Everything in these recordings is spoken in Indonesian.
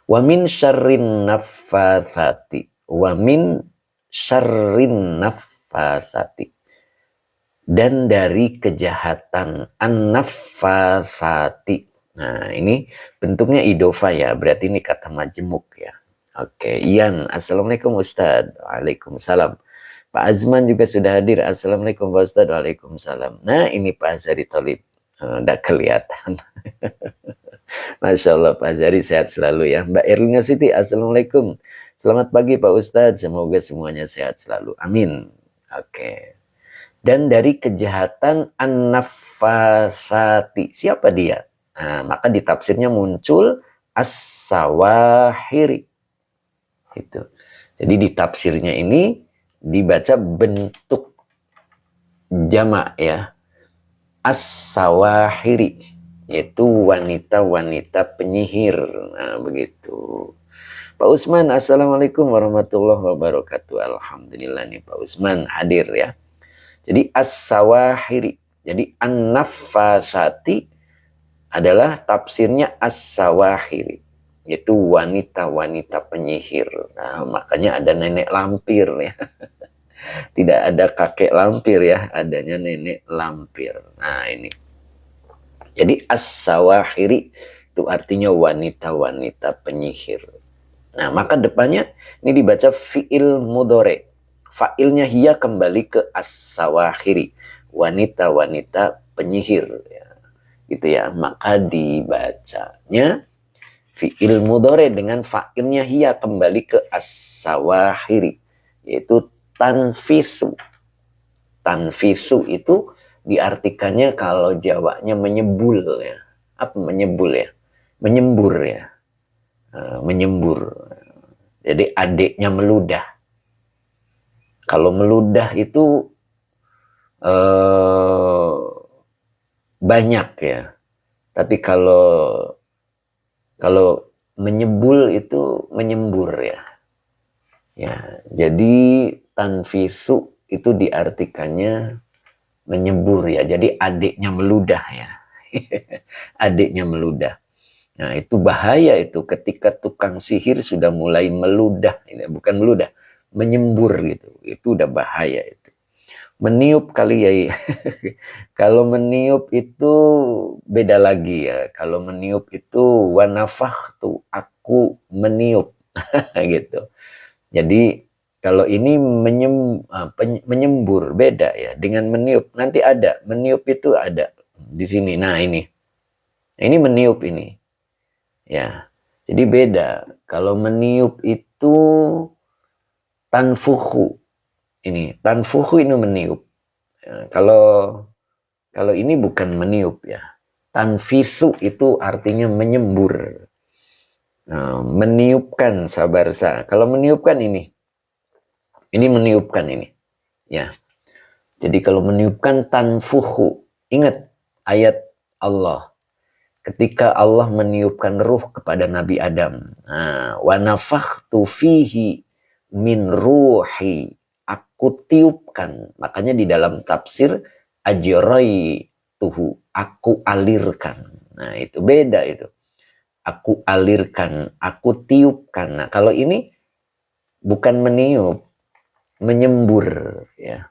Wa min syarrin naffatsati. Wa min syarrin naffatsati. Dan dari kejahatan an-naffatsati. Nah, ini bentuknya idofa ya, berarti ini kata majemuk ya. Oke, Ian, Assalamualaikum Ustadz. Waalaikumsalam. Pak Azman juga sudah hadir. Assalamualaikum Pak Ustadz. Waalaikumsalam. Nah, ini Pak Azhari Tolib. Udah kelihatan. Masya Allah Pak Azhari sehat selalu ya. Mbak Erlina Siti, Assalamualaikum. Selamat pagi Pak Ustadz. Semoga semuanya sehat selalu. Amin. Oke. Dan dari kejahatan an-nafasati. Siapa dia? Nah, maka di tafsirnya muncul as-sawahiri. Itu. Jadi di tafsirnya ini dibaca bentuk jamak ya. As-sawahiri, yaitu wanita-wanita penyihir. Nah, begitu. Pak Usman, Assalamualaikum warahmatullahi wabarakatuh. Alhamdulillah nih Pak Usman hadir ya. Jadi as-sawahiri. Jadi an-nafasati adalah tafsirnya as-sawahiri. Yaitu wanita-wanita penyihir. Nah, makanya ada nenek lampir ya. Tidak ada kakek lampir ya. Adanya nenek lampir. Nah ini. Jadi as-sawahiri itu artinya wanita-wanita penyihir. Nah maka depannya ini dibaca fi'il mudhari. Fa'ilnya hiya kembali ke as-sawahiri, wanita-wanita penyihir ya. Gitu ya. Maka dibacanya fi'il mudhari dengan fa'ilnya hiya kembali ke as-sawahiri, yaitu tanfisu. Tanfisu itu diartikannya kalau Jawanya menyebul ya. Apa menyebul ya? Menyembur ya. Menyembur. Jadi adiknya meludah. Kalau meludah itu banyak ya. Tapi kalau menyebul itu menyembur ya. Ya, jadi tanfisu itu diartikannya menyembur ya. Jadi adiknya meludah ya. Adiknya meludah. Nah, itu bahaya itu ketika tukang sihir sudah mulai meludah, bukan meludah, menyembur gitu. Itu udah bahaya itu. Meniup kali ya. Kalau meniup itu beda lagi ya. Kalau meniup itu wanafakhtu, aku meniup gitu. Jadi kalau ini menyembur beda ya dengan meniup. Nanti ada meniup itu ada di sini. Nah ini meniup ini ya. Jadi beda. Kalau meniup itu tanfuhu. Ini tanfuhu ini meniup. Ya, kalau ini bukan meniup ya. Tanfisu itu artinya menyembur. Nah, meniupkan sabarsa. Kalau meniupkan ini meniupkan ini. Ya. Jadi kalau meniupkan tanfuhu. Ingat ayat Allah. Ketika Allah meniupkan ruh kepada Nabi Adam. Wa nafakhtu fihi min ruhi. Aku tiupkan. Makanya di dalam tafsir ajrai tuhu. Aku alirkan. Nah itu beda itu. Aku alirkan. Aku tiupkan. Nah kalau ini bukan meniup. Menyembur ya.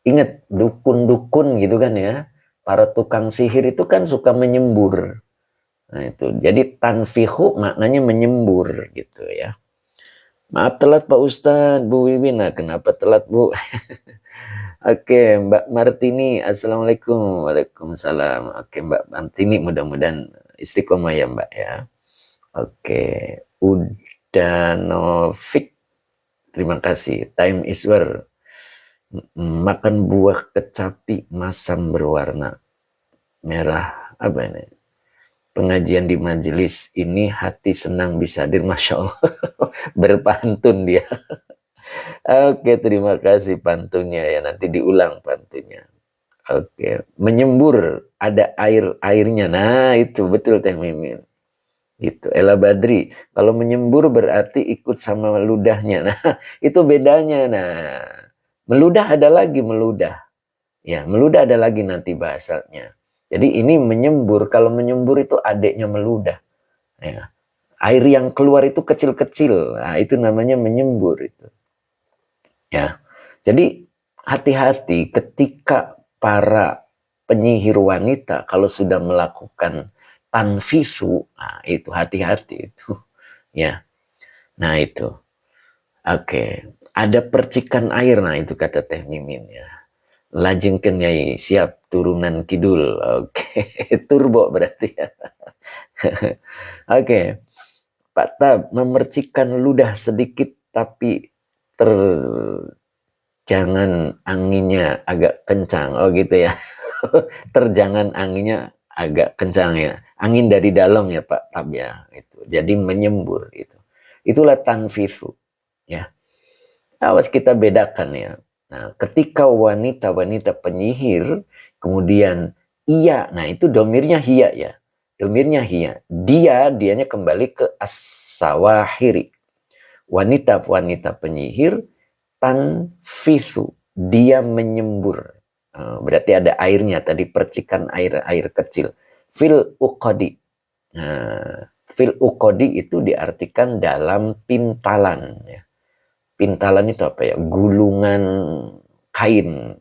Ingat dukun-dukun gitu kan ya. Para tukang sihir itu kan suka menyembur. Nah itu. Jadi tanfihu maknanya menyembur gitu ya. Maaf telat Pak Ustadz, Bu Wiwin. Nah, kenapa telat Bu? Oke, Mbak Martini, Assalamualaikum. Waalaikumsalam. Oke, Mbak Martini, mudah-mudahan istiqomah ya Mbak ya. Oke, Udanovic. Terima kasih. Time is war. Makan buah kecapi masam berwarna merah. Apa ini? Pengajian di majelis ini hati senang bisa hadir. Masya Allah. Berpantun dia. Oke, terima kasih pantunnya ya. Nanti diulang pantunnya. Oke, menyembur ada airnya. Nah, itu betul Teh Mimin. Gitu. Ella Badri, kalau menyembur berarti ikut sama ludahnya. Nah, itu bedanya. Nah, meludah ada lagi meludah. Ya, meludah ada lagi nanti bahasanya. Jadi ini menyembur. Kalau menyembur itu adiknya meludah. Ya. Air yang keluar itu kecil-kecil. Nah, itu namanya menyembur itu. Ya. Jadi hati-hati ketika para penyihir wanita kalau sudah melakukan tanfisu, nah itu hati-hati itu. Ya. Nah, itu. Oke. Ada percikan air, nah itu kata Teh Mimin ya. Lajengkeun Nyai, siap turunan kidul. Oke. Turbo berarti ya. Oke. Pak Tab, memercikkan ludah sedikit tapi jangan anginnya agak kencang. Oh gitu ya. Terjangan anginnya agak kencang ya. Angin dari dalam ya Pak Tab ya. Itu. Jadi menyembur itu. Itulah tanfisu ya. Awas kita bedakan ya. Nah, ketika wanita-wanita penyihir kemudian iya, nah itu domirnya hiya ya. Domirnya hiya. Dianya kembali ke as-sawahiri. Wanita-wanita penyihir tanfisu, dia menyembur. Berarti ada airnya tadi, percikan air kecil. Fil uqadi. Fil uqadi itu diartikan dalam pintalan ya. Pintalan itu apa ya? Gulungan kain,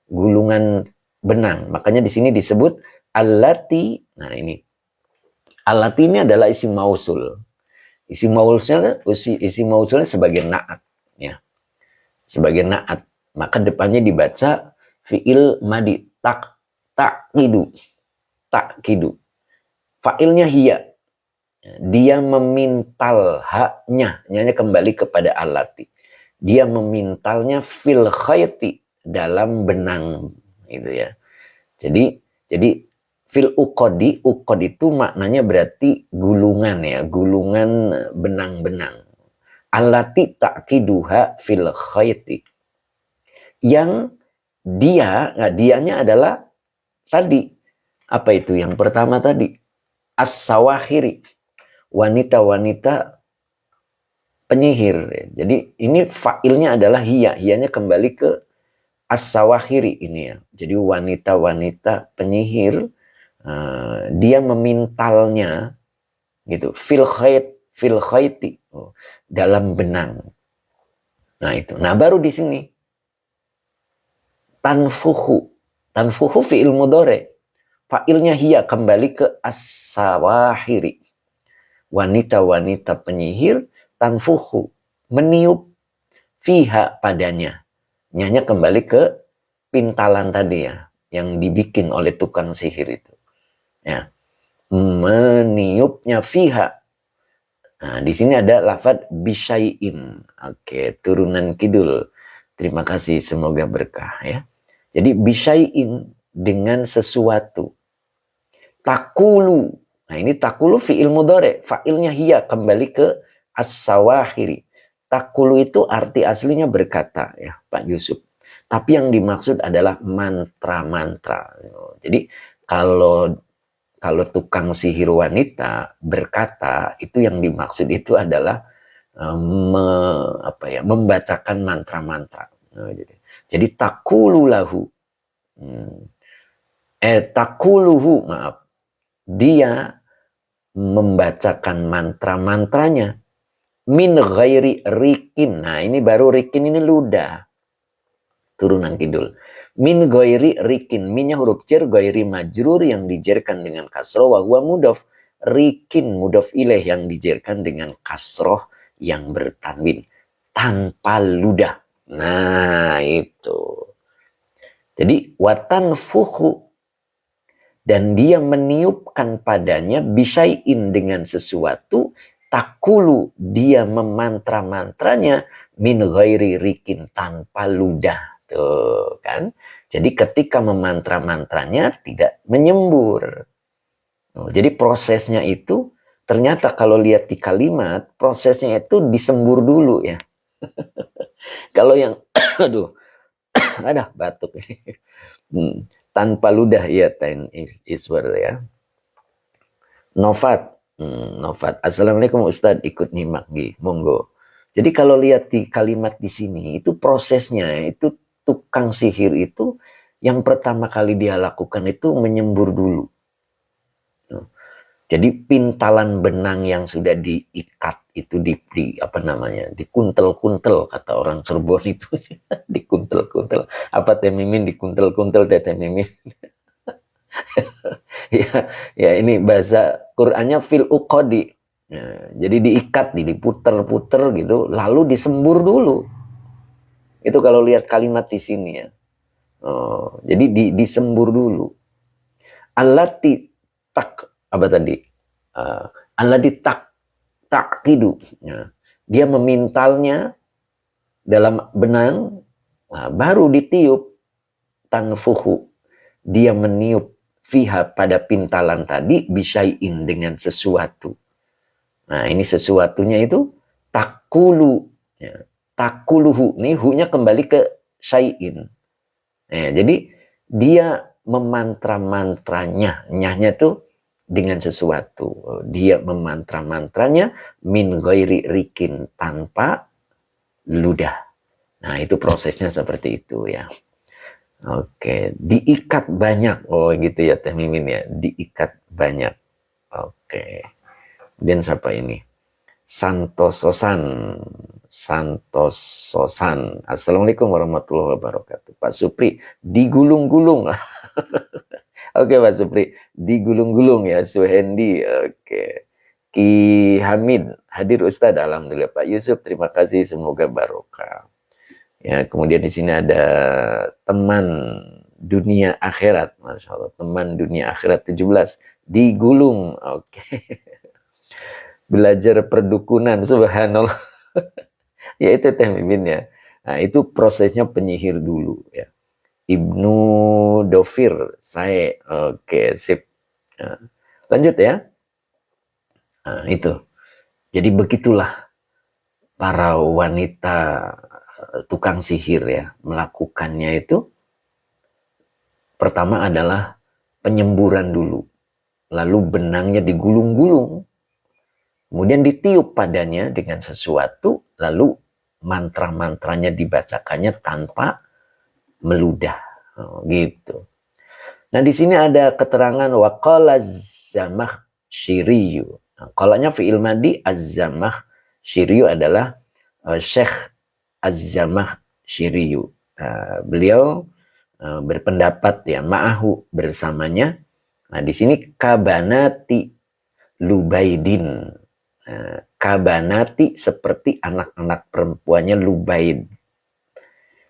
gulungan benang. Makanya di sini disebut allati. Nah, allati ini adalah isim mausul. Isim mausulnya sebagai naat ya. Sebagai naat. Maka depannya dibaca fiil madi takidu. Fa'ilnya hiya. Dia memintal haknya, nyanya kembali kepada alati. Dia memintalnya fil khayti, dalam benang gitu ya. Jadi fil uqadi, uqad itu maknanya berarti gulungan ya, gulungan benang-benang. Alati takiduha fil khayti. Yang dianya adalah tadi apa itu yang pertama tadi? As-sawahiri. Wanita-wanita penyihir. Jadi ini fa'ilnya adalah hiya. Hiyanya kembali ke as-sawahiri ini ya. Jadi wanita-wanita penyihir, dia memintalnya gitu. Fil khayti, dalam benang. Nah itu. Nah baru di sini tanfuhu fi'il mudhari. Fa'ilnya hiya kembali ke as-sawahiri. Wanita-wanita penyihir tanfuhu, meniup, fiha padanya. Nyanya kembali ke pintalan tadi ya, yang dibikin oleh tukang sihir itu. Ya. Meniupnya fiha. Nah, di sini ada lafaz bisyai'in. Oke, turunan kidul. Terima kasih, semoga berkah ya. Jadi bisyai'in, dengan sesuatu. Takulu. Nah ini takulu fi'il mudhari, fa'ilnya hiya kembali ke as-sawahiri. Takulu itu arti aslinya berkata ya Pak Yusuf. Tapi yang dimaksud adalah mantra-mantra. Jadi kalau tukang sihir wanita berkata, itu yang dimaksud itu adalah membacakan mantra-mantra. Jadi takulu lahu. Takuluhu, maaf. Dia membacakan mantra-mantranya min ghairi rikin. Nah ini baru rikin, ini ludah. Turunan kidul. Min ghairi rikin. Minnya huruf jar, ghairi majrur yang dijerkan dengan kasroh. Wa huwa mudhaf. Rikin mudhaf ilaih yang dijerkan dengan kasroh yang bertanwin. Tanpa ludah. Nah itu. Jadi watan fuhu. Dan dia meniupkan padanya bisyai'in, dengan sesuatu, takulu, dia memantra-mantranya min ghairi rikin, tanpa ludah. Tuh kan. Jadi ketika memantra-mantranya tidak menyembur. Jadi prosesnya itu ternyata kalau lihat di kalimat, prosesnya itu disembur dulu ya. Kalau yang ada batuk ini. Tanpa ludah ya ten iswar ya. Novat. Novat. Assalamualaikum Ustadz, ikut nyimak monggo. Jadi kalau lihat di kalimat di sini, itu prosesnya, itu tukang sihir itu yang pertama kali dia lakukan itu menyembur dulu. Jadi pintalan benang yang sudah diikat itu apa namanya, dikuntel-kuntel kata orang Cirebon itu, dikuntel-kuntel. Apa Teh Mimin dikuntel-kuntel Teh Mimin? Ya, ya ini bahasa Qur'annya fil uqadi. Ya, jadi diikat, diputer-puter gitu, lalu disembur dulu. Itu kalau lihat kalimat di sini ya. Oh, jadi disembur dulu. Allati tak apa tadi? Allati takidu. Ya. Dia memintalnya dalam benang, nah, baru ditiup tanfuhu. Dia meniup fiha pada pintalan tadi bisain dengan sesuatu. Nah, ini sesuatunya itu takulu. Ya. Takuluhu. Nih hu-nya kembali ke syai'in. Ya, jadi dia memantra-mantranya. Nyahnya tuh dengan sesuatu. Dia memantra-mantranya min ghairi rikin, tanpa ludah. Nah, itu prosesnya seperti itu ya. Oke, diikat banyak. Oh, gitu ya Teh Mimin ya. Diikat banyak. Oke. Kemudian siapa ini? Santososan. Santososan. Assalamualaikum warahmatullahi wabarakatuh. Pak Supri, digulung-gulung. Oke Pak Supri, digulung-gulung ya. Suhendi. Oke. Ki Hamid, hadir Ustadz. Alhamdulillah Pak Yusuf, terima kasih. Semoga barokah. Ya, kemudian di sini ada teman dunia akhirat. Masya Allah, teman dunia akhirat 17. Digulung. Oke. Belajar perdukunan, subhanallah. Ya itu Teh Mimin ya. Nah itu prosesnya penyihir dulu ya. Ibnu Dofir, saya. Oke, sip. Nah, lanjut ya. Nah, itu. Jadi begitulah para wanita tukang sihir ya. Melakukannya itu pertama adalah penyemburan dulu. Lalu benangnya digulung-gulung. Kemudian ditiup padanya dengan sesuatu, lalu mantra-mantranya dibacakannya tanpa meludah. Oh, gitu. Nah, di sini ada keterangan waqala az-Zamakhsyiri. Nah, qalanya fi'il madi, az-Zamakhsyiri adalah Syekh az-Zamakhsyiri. Beliau berpendapat ya, ma'ahu bersamanya. Nah, di sini kabanati Lubaidin. Kabanati seperti anak-anak perempuannya Lubaid.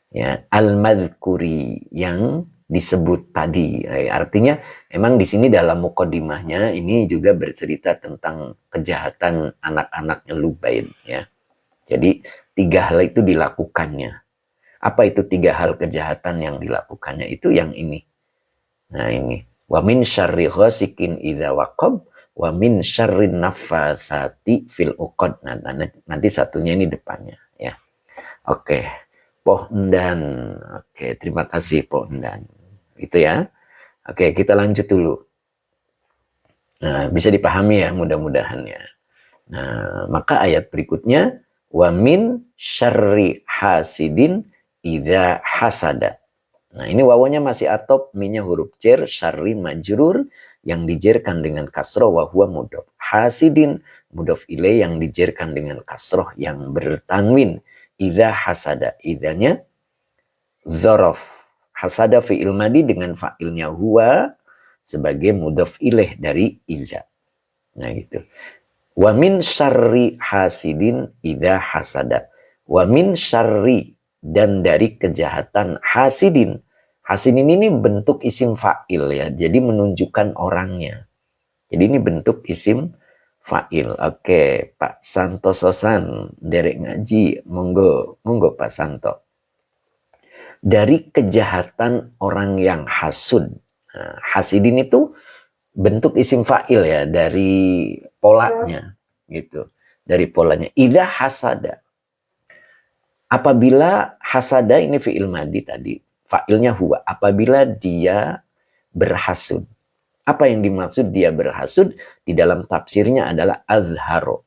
Ya, al-madhkuri yang disebut tadi. Artinya emang di sini dalam muqaddimahnya ini juga bercerita tentang kejahatan anak-anaknya Lubaid ya. Jadi 3 hal itu dilakukannya. Apa itu 3 hal kejahatan yang dilakukannya? Itu yang ini. Nah, ini. Wa min syarri ghasikin idza waqab wa min syarrin nafasati fil uqad. Nah, nanti satunya ini depannya ya. Oke. Poh Endan. Oke, terima kasih Poh Endan. Itu ya. Oke, kita lanjut dulu. Nah, bisa dipahami ya mudah-mudahan ya. Nah, maka ayat berikutnya wa min syarri hasidin idza hasada. Nah, ini wawanya masih atop, minnya huruf jar, syarri majrur yang dijerkan dengan kasroh wa huwa mudhof. Hasidin mudhof ilaih yang dijerkan dengan kasroh yang bertanwin. Idza hasada, idzanya zorof. Hasada fi'il madi dengan fa'ilnya huwa sebagai mudhof ilaih dari idza. Nah gitu. Wa min syarri hasidin idza hasada. Wa min syarri, dan dari kejahatan hasidin. Hasidin ini bentuk isim fa'il ya. Jadi menunjukkan orangnya. Jadi ini bentuk isim fa'il. Oke, Pak Santososan, derek ngaji, monggo Pak Santo. Dari kejahatan orang yang hasud. Nah, hasidin itu bentuk isim fa'il ya, dari polanya gitu. Dari polanya. Idza hasada. Apabila hasada ini fi'il madi tadi, fa'ilnya huwa. Apabila dia berhasud. Apa yang dimaksud dia berhasud? Di dalam tafsirnya adalah azharo.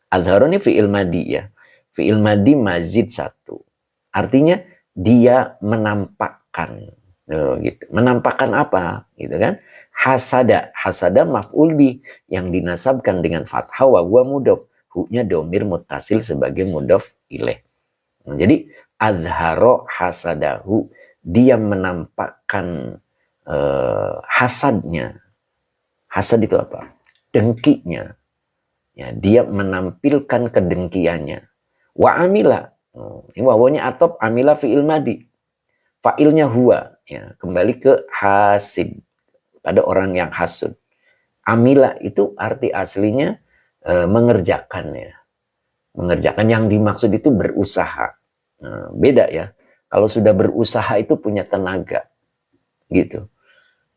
Azharo ini fi'il madi ya. Fi'il madi mazid 1. Artinya dia menampakkan. Gitu. Menampakkan apa? Gitu kan? Hasada maf'ul bi yang dinasabkan dengan fathah wa huwa mudhof. Hu-nya domir muttasil sebagai mudhof ilaih. Jadi azharo hasadahu, dia menampakkan hasadnya. Hasad itu apa? Dengkinya. Ya, dia menampilkan kedengkiannya. Wa amila, ini wawanya atop, amila fi'il madi. Fa'ilnya huwa, ya, kembali ke hasid, pada orang yang hasud. Amila itu arti aslinya mengerjakan, ya. Mengerjakan, yang dimaksud itu berusaha. Beda ya. Kalau sudah berusaha itu punya tenaga. Gitu.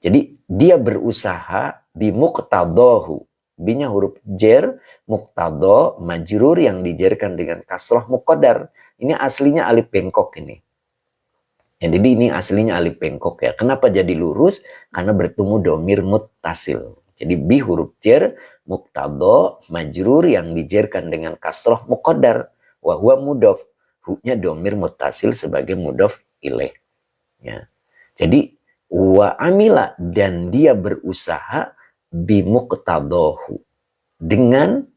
Jadi dia berusaha bimuqtadahu. Binya huruf jer, muqtada, majrur yang dijerkan dengan kasroh muqaddar. Ini aslinya alif bengkok ini. Ya, jadi ini aslinya alif bengkok ya. Kenapa jadi lurus? Karena bertemu domir muttasil. Jadi bi huruf jer, muqtada, majrur yang dijerkan dengan kasroh muqaddar. Wa huwa mudhof. Hu-nya domir muttasil sebagai mudhof ilaih. Ya. Jadi wa amila, dan dia berusaha bimuqtadahu, dengan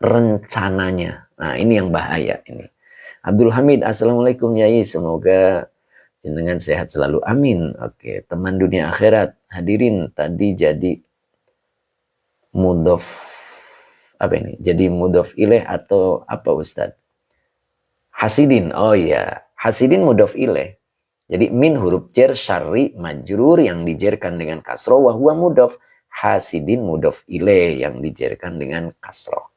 rencananya. Nah, ini yang bahaya ini. Abdul Hamid, assalamualaikum Yai, semoga jenengan sehat selalu, amin. Oke, teman dunia akhirat, hadirin tadi jadi mudhof apa ini? Jadi mudhof ilaih atau apa Ustadz? Hasidin. Oh iya, hasidin mudhof ilaih. Jadi min huruf jar syarri majrur yang dijerkan dengan kasroh wa huwa mudhof. Hasidin mudhof ilaih yang dijerkan dengan kasroh.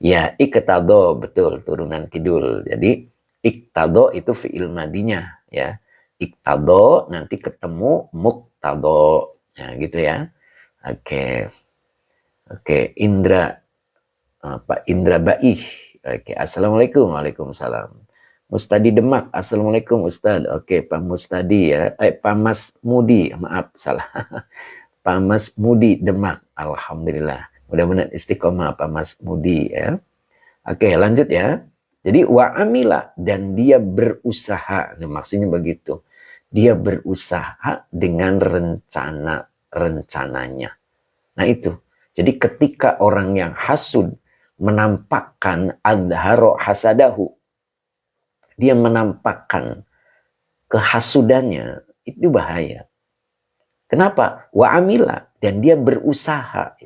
Ya, iktado, betul, turunan kidul. Jadi iktado itu fi'il madinya ya. Iktado nanti ketemu muqtado. Ya, gitu ya. Oke. Oke, Indra Pak Indra Baih. Oke, assalamualaikum. Waalaikumsalam. Mustadi Demak, assalamualaikum Ustadz. Oke, Pak Mustadi ya. Pak Mas Mudi, maaf salah. Pak Mas Mudi Demak, alhamdulillah. Mudah-mudahan istiqomah Pak Mas Mudi ya. Oke, lanjut ya. Jadi wa amila, dan dia berusaha. Nah, maksudnya begitu. Dia berusaha dengan rencananya. Nah itu. Jadi ketika orang yang hasud menampakkan azharo hasadahu, dia menampakkan kehasudannya, itu bahaya. Kenapa? Wa amila, dan dia berusaha.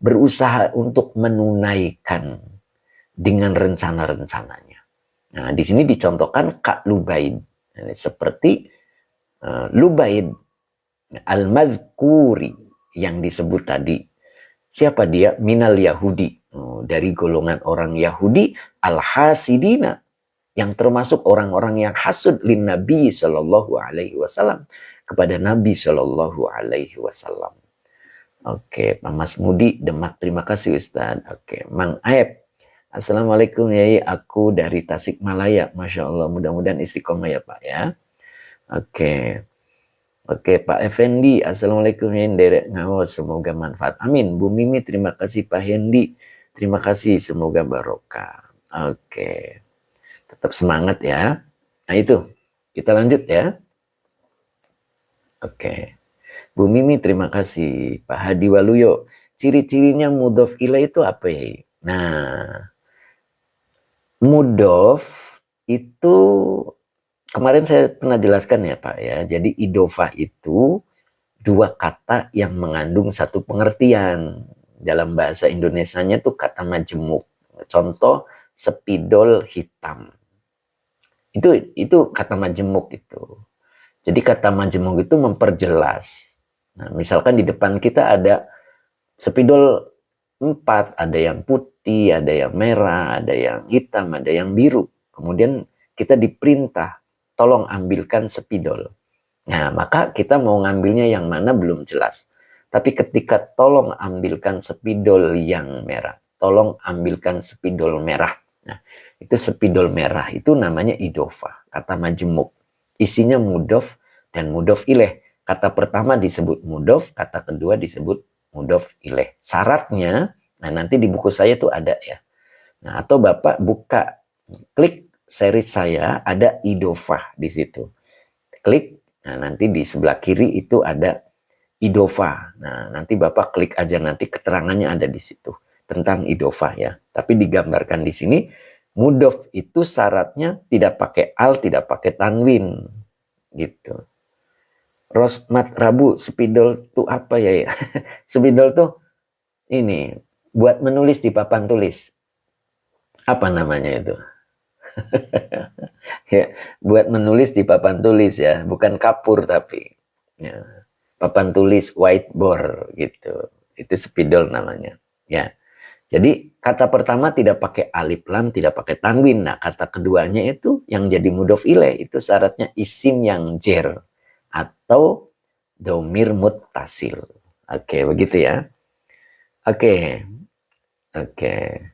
Berusaha untuk menunaikan dengan rencana-rencananya. Nah, di sini dicontohkan Kak Lubaid. Seperti Lubaid al-madhkuri yang disebut tadi. Siapa dia? Minal Yahudi. Dari golongan orang Yahudi, al-hasidina, yang termasuk orang-orang yang hasud lin Nabi Shallallahu Alaihi Wasallam, kepada Nabi Shallallahu Alaihi Wasallam. Oke, Pak Mas Mudi Demak, terima kasih Ustadz. Oke, Mang Aep, assalamualaikum Yai, aku dari Tasikmalaya, masya Allah, mudah-mudahan istiqomah ya Pak ya. Oke, Pak Effendi, assalamualaikum Yai, derek ngawas, semoga manfaat, amin. Bu Mimi, terima kasih Pak Hendi, terima kasih, semoga barokah. Oke. Tetap semangat ya. Nah itu, kita lanjut ya. Oke. Bu Mimi terima kasih. Pak Hadi Waluyo, ciri-cirinya mudhof ilaih itu apa ya? Nah, mudhof itu kemarin saya pernah jelaskan ya Pak ya. Jadi idofah itu dua kata yang mengandung satu pengertian. Dalam bahasa Indonesianya tuh kata majemuk. Contoh, spidol hitam. Itu kata majemuk itu. Jadi kata majemuk itu memperjelas. Nah, misalkan di depan kita ada spidol 4, ada yang putih, ada yang merah, ada yang hitam, ada yang biru. Kemudian kita diperintah, tolong ambilkan spidol. Nah, maka kita mau ngambilnya yang mana belum jelas. Tapi ketika tolong ambilkan spidol yang merah, tolong ambilkan spidol merah. Nah, itu spidol merah, itu namanya idofah, kata majemuk. Isinya mudhof dan mudhof ilaih. Kata pertama disebut mudhof, kata kedua disebut mudhof ilaih. Syaratnya, nah nanti di buku saya tuh ada ya. Nah, atau Bapak buka, klik seri saya, ada idofah di situ. Klik, nah nanti di sebelah kiri itu ada idofa. Nah, nanti Bapak klik aja, nanti keterangannya ada di situ tentang idofa ya. Tapi digambarkan di sini mudhof itu syaratnya tidak pakai al, tidak pakai tanwin gitu. Rosmat Rabu, spidol tuh apa ya? Spidol tuh ini buat menulis di papan tulis. Apa namanya itu? Ya, buat menulis di papan tulis ya, bukan kapur tapi ya, papan tulis whiteboard gitu. Itu spidol namanya. Ya. Jadi kata pertama tidak pakai alif lam, tidak pakai tanwin. Nah, kata keduanya itu yang jadi mudhof ilaih itu syaratnya isim yang jer atau domir muttasil. Oke, begitu ya. Oke. Oke.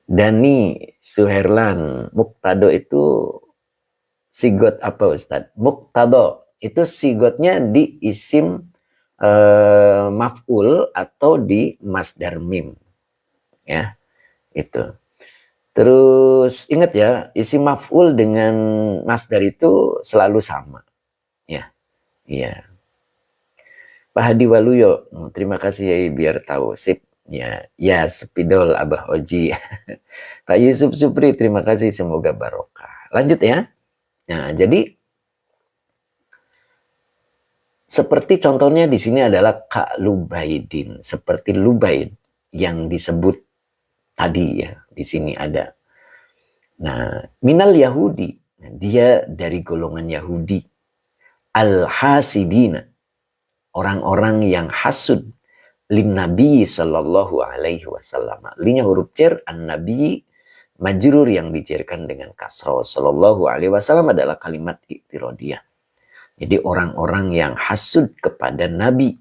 Dani Suherlan, muktado itu sigot apa Ustadz? Muktado itu sigotnya di isim maf'ul atau di masdar mim. Ya, itu. Terus ingat ya, isim maf'ul dengan masdar itu selalu sama. Ya, iya. Pak Hadi Waluyo, terima kasih ya biar tahu. Sip. Ya, ya spidol Abah Oji. Pak Yusuf Supri, terima kasih, semoga barokah. Lanjut ya. Nah, jadi seperti contohnya di sini adalah Kak Lubaidin, seperti Lubaid yang disebut tadi ya, di sini ada. Nah, minal Yahudi, dia dari golongan Yahudi. Al-Hasidina, orang-orang yang hasud lin Nabi sallallahu alaihi wasallam. Linya huruf cer, an-Nabi majrur yang dijerkan dengan kasroh. Sallallahu alaihi wasallam adalah kalimat iktirodiyah. Jadi orang-orang yang hasud kepada Nabi.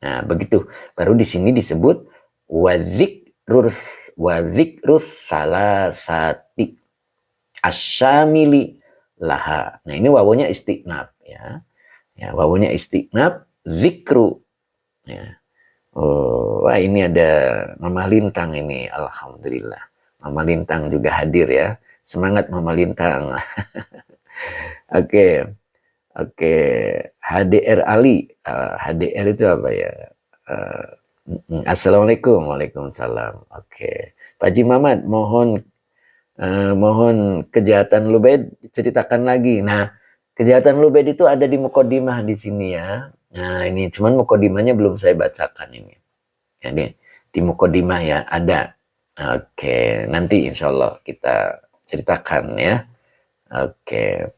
Nah, begitu. Baru di sini disebut wadzikrus salasati asyamili laha. Nah, ini wawunya istiqnab ya. Ya, wawunya istiqnab, zikru. Ya. Oh, wah ini ada Mama Lintang ini, alhamdulillah. Mama Lintang juga hadir ya. Semangat Mama Lintang. Oke. Oke, HDR Ali. HDR itu apa ya? Assalamualaikum. Waalaikumsalam. Oke. Pak Haji Mamat, mohon kejahatan Lubaid ceritakan lagi. Nah, kejahatan Lubaid itu ada di mukodimah di sini ya. Nah, ini cuman mukodimahnya belum saya bacakan ini. Jadi di mukodimah ya ada. Oke, nanti insya Allah kita ceritakan ya. Oke.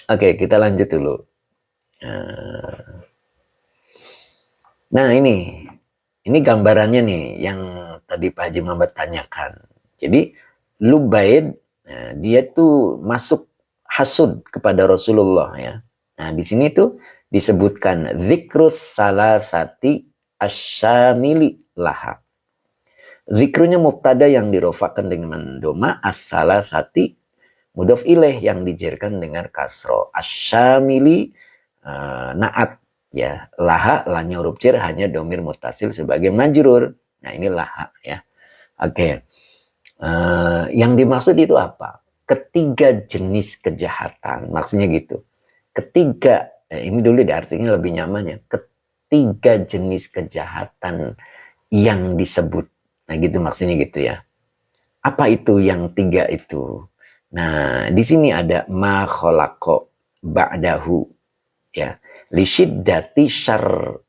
Oke, kita lanjut dulu. Nah, ini gambarannya nih yang tadi Pak Haji Muhammad tanyakan. Jadi Lubaid, dia tuh masuk hasud kepada Rasulullah ya. Nah, di sini tuh disebutkan zikrus salasati asyamili laha. Zikrunya mubtada yang dirofakan dengan doma, as-salasati mudhof ilaih yang dijerkan dengan kasro, asyamili naat ya, laha lanya huruf jar hanya domir mutasil sebagai majrur. Nah, ini laha ya. Oke. Yang dimaksud itu apa? Ketiga jenis kejahatan, maksudnya gitu. Ketiga, ini dulu di artinya lebih nyamannya. Ketiga jenis kejahatan yang disebut. Nah, gitu maksudnya gitu ya. Apa itu yang tiga itu? Nah, di sini ada ma khalaqo ba'dahu ya, li syiddati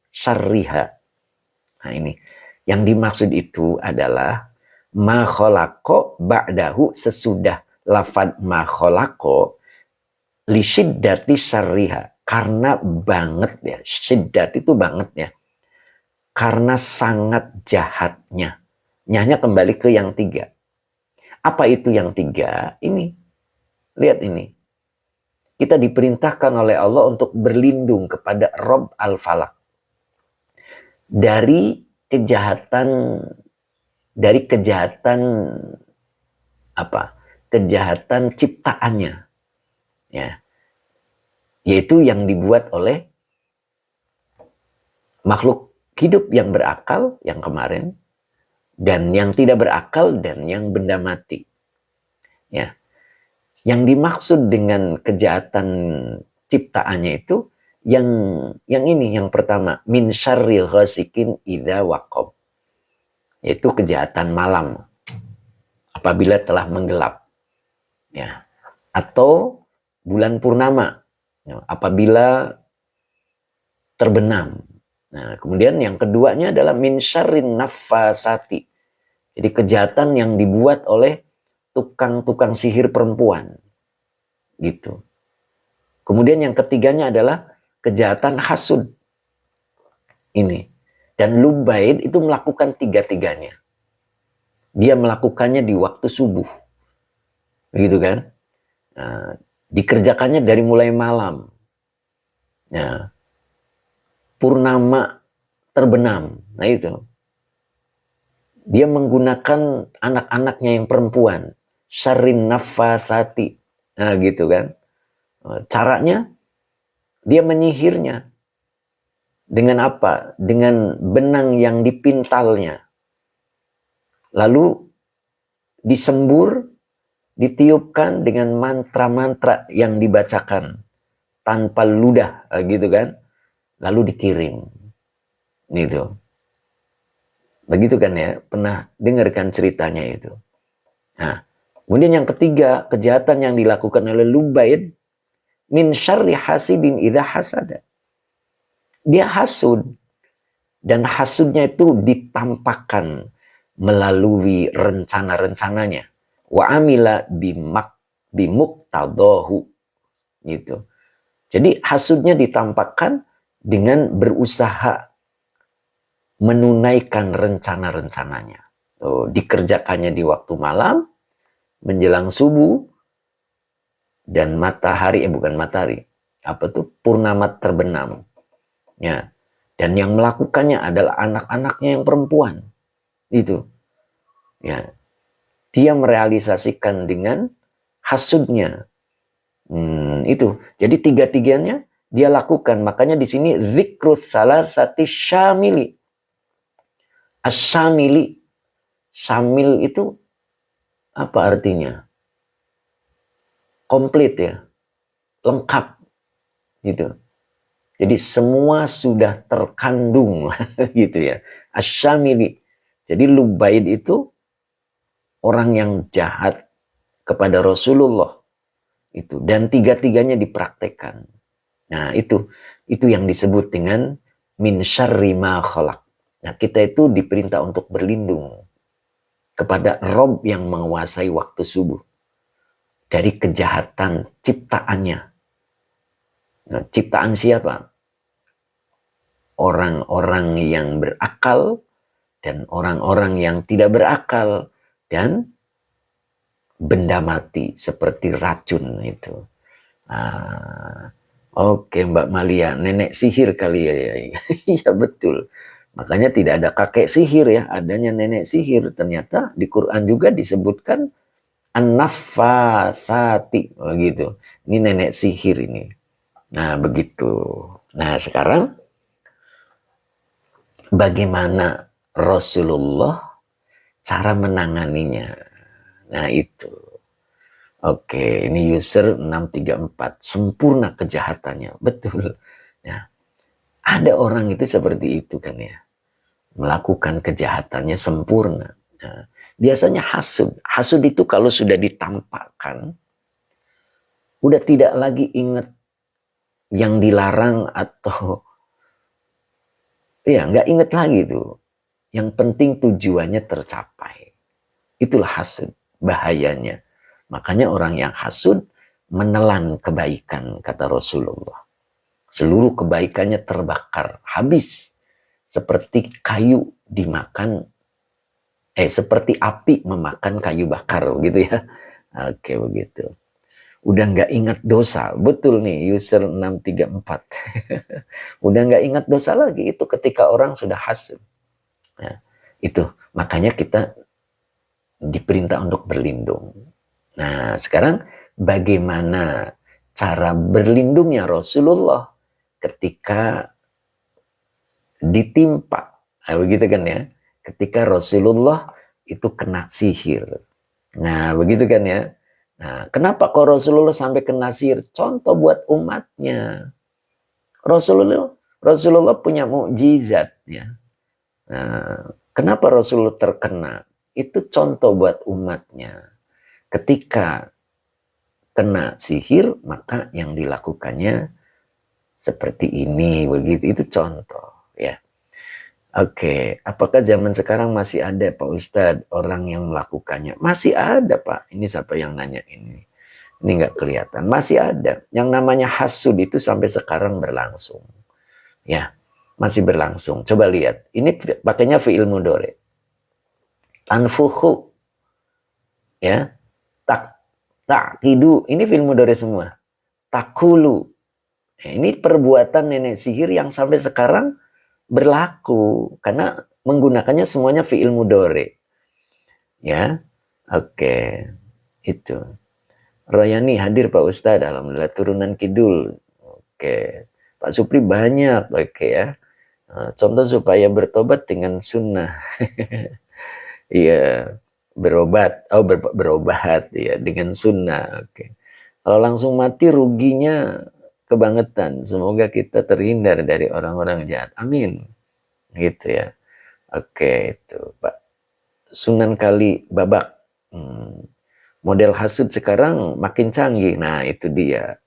syarriha. Nah, ini yang dimaksud itu adalah ma khalaqo ba'dahu, sesudah lafad ma khalaqo, li syiddati syarriha, karena banget ya, syiddat itu banget ya, karena sangat jahatnya. Nyahnya kembali ke yang tiga. Apa itu yang tiga? Ini. Lihat ini. Kita diperintahkan oleh Allah untuk berlindung kepada Rob al-Falak. Dari kejahatan apa? Kejahatan ciptaannya. Ya. Yaitu yang dibuat oleh makhluk hidup yang berakal yang kemarin, dan yang tidak berakal, dan yang benda mati. Ya. Yang dimaksud dengan kejahatan ciptaannya itu Yang ini yang pertama, min syarril ghasikin idza waqab, yaitu kejahatan malam apabila telah menggelap, ya, atau bulan purnama, ya, apabila terbenam. Nah, kemudian yang keduanya adalah min syarrin naffasati, jadi kejahatan yang dibuat oleh tukang-tukang sihir perempuan, gitu. Kemudian yang ketiganya adalah kejahatan hasud ini. Dan Lubaid itu melakukan tiga-tiganya. Dia melakukannya di waktu subuh, gitu kan? Nah, dikerjakannya dari mulai malam. Nah, purnama terbenam. Nah itu. Dia menggunakan anak-anaknya yang perempuan. Syarrin nafasati. Nah gitu kan. Caranya dia menyihirnya. Dengan apa? Dengan benang yang dipintalnya. Lalu disembur, ditiupkan dengan mantra-mantra yang dibacakan tanpa ludah, gitu kan. Lalu dikirim. Gitu. Begitu kan ya, pernah dengarkan ceritanya itu. Nah, kemudian yang ketiga, kejahatan yang dilakukan oleh Lubaid, min syarri hasidin idza hasada. Dia hasud, dan hasudnya itu ditampakkan melalui rencana-rencananya. Wa amila bimuqtadahu, gitu. Jadi hasudnya ditampakkan dengan berusaha menunaikan rencana-rencananya. Dikerjakannya di waktu malam, menjelang subuh, dan matahari, bukan matahari, apa tuh, purnama terbenam. Ya. Dan yang melakukannya adalah anak-anaknya yang perempuan. Itu. Ya. Dia merealisasikan dengan hasudnya. Itu. Jadi tiga-tiganya dia lakukan. Makanya di sini zikrus salasati syamili. As-syamili. Syamil itu apa artinya? Komplit ya. Lengkap. Gitu. Jadi semua sudah terkandung gitu ya. Asyamili. Jadi Lubaid itu orang yang jahat kepada Rasulullah itu, dan tiga-tiganya dipraktekkan. Nah, itu yang disebut dengan min syarri ma khalaq. Nah, kita itu diperintah untuk berlindung kepada Rob yang menguasai waktu subuh dari kejahatan ciptaannya. Nah, ciptaan siapa? Orang-orang yang berakal dan orang-orang yang tidak berakal, dan benda mati seperti racun itu. Oke, Mbak Malia, nenek sihir kali ya. Iya betul. Makanya tidak ada kakek sihir ya, adanya nenek sihir. Ternyata di Quran juga disebutkan an-naffasati, begitu. Ini nenek sihir ini. Nah, begitu. Nah, sekarang bagaimana Rasulullah cara menanganinya? Nah, itu. Oke, ini user 634. Sempurna kejahatannya. Betul. Nah, ada orang itu seperti itu kan ya. Melakukan kejahatannya sempurna. Nah, biasanya hasud. Hasud itu kalau sudah ditampakkan, udah tidak lagi ingat yang dilarang atau ya nggak ingat lagi tuh. Yang penting tujuannya tercapai. Itulah hasud. Bahayanya. Makanya orang yang hasud menelan kebaikan, kata Rasulullah. Seluruh kebaikannya terbakar, habis. Seperti kayu dimakan, seperti api memakan kayu bakar, gitu ya. Oke, begitu. Udah nggak ingat dosa. Betul nih, user 634. Udah nggak ingat dosa lagi. Itu ketika orang sudah hasud. Nah, itu. Makanya kita diperintah untuk berlindung. Nah, sekarang bagaimana cara berlindungnya Rasulullah ketika ditimpa? Nah, begitu kan ya. Ketika Rasulullah itu kena sihir. Nah, begitu kan ya. Nah, kenapa kok Rasulullah sampai kena sihir? Contoh buat umatnya. Rasulullah punya mukjizat ya. Nah, kenapa Rasulullah terkena? Itu contoh buat umatnya. Ketika kena sihir, maka yang dilakukannya seperti ini, begitu. Itu contoh ya. Oke, apakah zaman sekarang masih ada Pak Ustadz orang yang melakukannya? Masih ada Pak. Ini siapa yang nanya ini? Ini nggak kelihatan. Masih ada. Yang namanya hasud itu sampai sekarang berlangsung. Ya, masih berlangsung. Coba lihat. Ini pakainya fi'il mudhari. Tanfuhu. Ya. Takidu. Ini fi'il mudhari semua. Takulu. Nah, ini perbuatan nenek sihir yang sampai sekarang berlaku. Karena menggunakannya semuanya fi'il mudhari. Ya. Oke. Itu. Royani hadir Pak Ustadz. Alhamdulillah turunan kidul. Oke. Pak Supri banyak. Oke ya. Contoh supaya bertobat dengan sunnah. Iya. Berobat. Berobat ya dengan sunnah. Oke. Kalau langsung mati ruginya kebangetan. Semoga kita terhindar dari orang-orang jahat. Amin. Gitu ya. Oke itu Pak. Sunan Kali Babak. Model hasud sekarang makin canggih. Nah itu dia.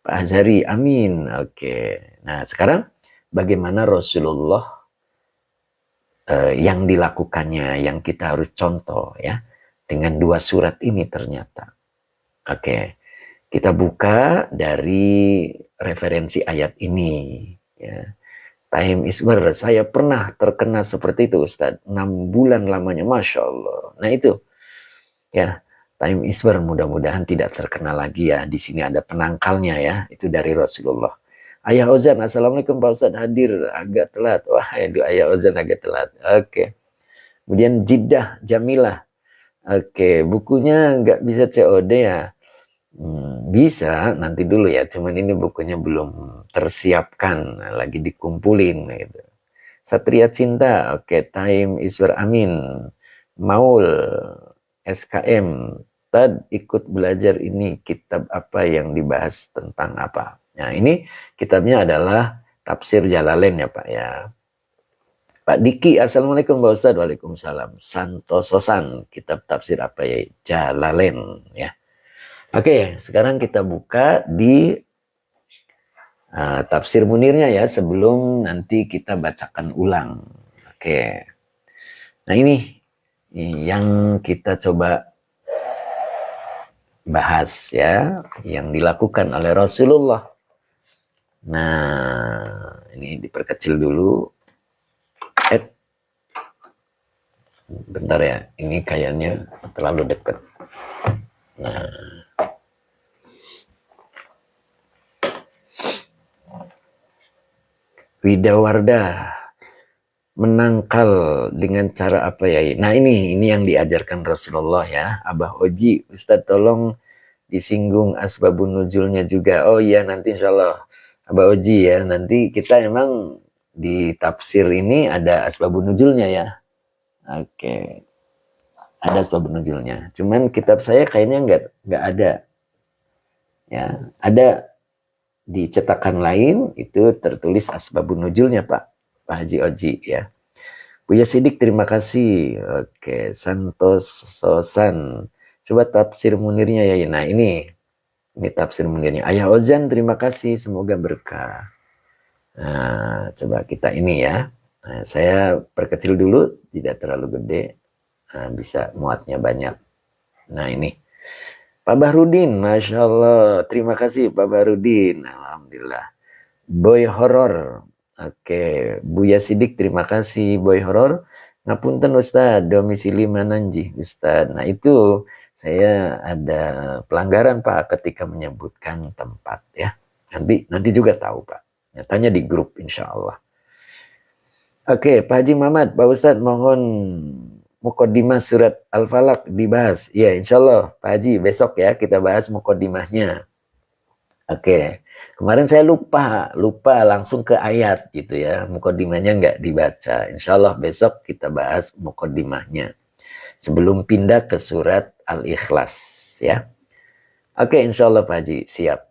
Pak Azhari, amin. Oke. Nah sekarang bagaimana Rasulullah yang dilakukannya, yang kita harus contoh ya. Dengan 2 surat ini ternyata. Oke. Kita buka dari referensi ayat ini. Ya. Time is war. Saya pernah terkena seperti itu Ustadz. 6 bulan lamanya. Masya Allah. Nah itu. Ya. Time is war, mudah-mudahan tidak terkena lagi ya. Di sini ada penangkalnya ya. Itu dari Rasulullah. Ayah Ozan, Assalamualaikum Pak Ustadz, hadir agak telat. Wah, itu Ayah Ozan agak telat. Oke. Kemudian Jeddah Jamilah. Oke, bukunya nggak bisa COD ya. Bisa, nanti dulu ya. Cuman ini bukunya belum tersiapkan. Lagi dikumpulin gitu. Satria Cinta. Oke, Time is war, amin. Maul. SKM. Tad ikut belajar ini kitab apa yang dibahas tentang apa. Nah ini kitabnya adalah Tafsir Jalalain ya Pak ya. Pak Diki, Assalamualaikum Pak Ustadz. Waalaikumsalam. Santososan, kitab tafsir apa ya? Jalalain ya. Oke, sekarang kita buka di tafsir Munirnya ya. Sebelum nanti kita bacakan ulang. Oke. Nah ini yang kita coba bahas ya, yang dilakukan oleh Rasulullah. Nah, ini diperkecil dulu. Bentar ya, ini kayaknya terlalu dekat. Nah, Widawarda menangkal dengan cara apa ya? Nah ini yang diajarkan Rasulullah ya. Abah Oji, Ustadz tolong disinggung asbabun nuzulnya juga. Oh iya nanti insya Allah Abah Oji ya. Nanti kita emang di tafsir ini ada asbabun nuzulnya ya. Oke. Ada asbabun nuzulnya. Cuman kitab saya kayaknya nggak ada. Ya, ada di cetakan lain itu tertulis asbabun nuzulnya Pak Haji Oji ya. Buya Sidik terima kasih. Oke, Santososan. Coba tafsir Munirnya ya. Nah ini tafsir Munirnya. Ayah Ozan terima kasih. Semoga berkah. Nah, coba kita ini ya. Nah, saya perkecil dulu, tidak terlalu gede. Nah, bisa muatnya banyak. Nah ini. Pak Bahrudin, Masya Allah. Terima kasih Pak Bahrudin. Alhamdulillah. Boy Horror. Oke, Buya Sidik terima kasih Boy Horror. Ngapunten Ustadz, domisili mananji Ustadz. Nah itu saya ada pelanggaran Pak ketika menyebutkan tempat ya. Nanti juga tahu Pak. Ya, tanya di grup insya Allah. Oke, Pak Haji Muhammad, Pak Ustadz mohon mukodimah surat Al-Falaq dibahas. Ya insya Allah Pak Haji besok ya kita bahas mukodimahnya. Oke. Kemarin saya lupa langsung ke ayat gitu ya. Mukodimahnya nggak dibaca. Insya Allah besok kita bahas mukodimahnya. Sebelum pindah ke surat Al-Ikhlas ya. Oke insya Allah Pak Haji siap.